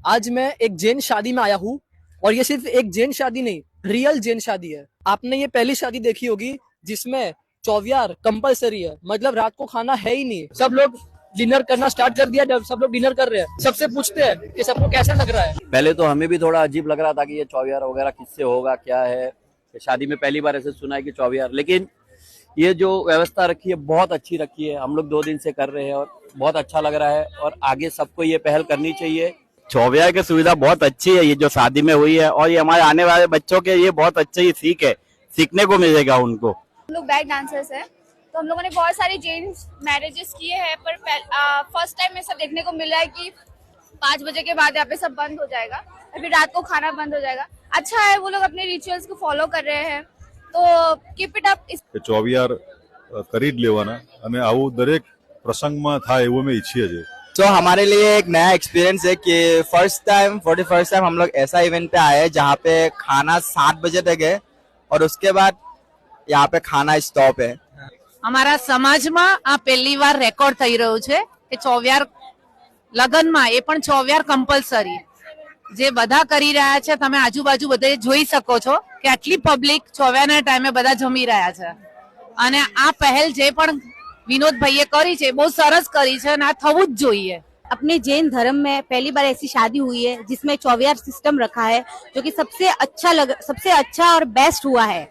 आज मैं एक जैन शादी में आया हूँ और ये सिर्फ एक जैन शादी नहीं, रियल जैन शादी है। आपने ये पहली शादी देखी होगी जिसमें चौवियार कंपलसरी है, मतलब रात को खाना है ही नहीं। सब लोग डिनर करना स्टार्ट कर दिया। जब सब लोग डिनर कर रहे हैं, सबसे पूछते हैं कि सबको कैसा लग रहा है। पहले तो हमें भी थोड़ा अजीब लग रहा था कि ये चौवियार वगैरह किससे होगा, क्या है। शादी में पहली बार ऐसे सुना है कि चौवियार, लेकिन ये जो व्यवस्था रखी है बहुत अच्छी रखी है। हम लोग 2 दिन से कर रहे हैं और बहुत अच्छा लग रहा है और आगे सबको ये पहल करनी चाहिए। चौवियार की सुविधा बहुत अच्छी है, ये जो शादी में हुई है, और ये हमारे आने वाले बच्चों के ये बहुत अच्छी सीख है, सीखने को मिलेगा उनको। हम लोग बैक डांसर्स हैं, तो हम लोगों ने बहुत सारे जेन मैरिजेस किए हैं, पर फर्स्ट टाइम ऐसा देखने को मिला है कि 5 बजे के बाद यहाँ पे सब बंद हो जाएगा, अभी रात को खाना बंद हो जाएगा। अच्छा है, वो लोग अपने रिचुअल्स को फॉलो कर रहे हैं, तो कीप इट अप। ચોવિયાર કરી જ લેવાના અને આવું દરેક પ્રસંગમાં થાય એવું અમે ઈચ્છીએ છીએ। तो हमारे लिए एक नया एक्सपीरियंस है कि फर्स्ट टाइम हम लोग ऐसा इवेंट पे आए जहाँ पे खाना 7 बजे तक है और उसके बाद यहाँ पे खाना स्टॉप है। અમારા સમાજમાં આ પહેલી વાર રેકોર્ડ થઈ રહ્યું છે કે ચોવિયાર લગનમાં એ પણ ચોવિયાર કમ્પલસરી જે બધા કરી રહ્યા છે। તમે આજુબાજુ બધે જોઈ શકો છો કે આટલી પબ્લિક ચોવિયારના ટાઈમે બધા જમી રહ્યા છે અને આ પહેલ જે પણ વિનોદભાઈએ કરી છે બહુ સરસ કરી છે અને આ થવું જ જોઈએ। अपने जैन धर्म में पहली बार ऐसी शादी हुई है जिसमें चौवियार सिस्टम रखा है, जो कि सबसे अच्छा और बेस्ट हुआ है।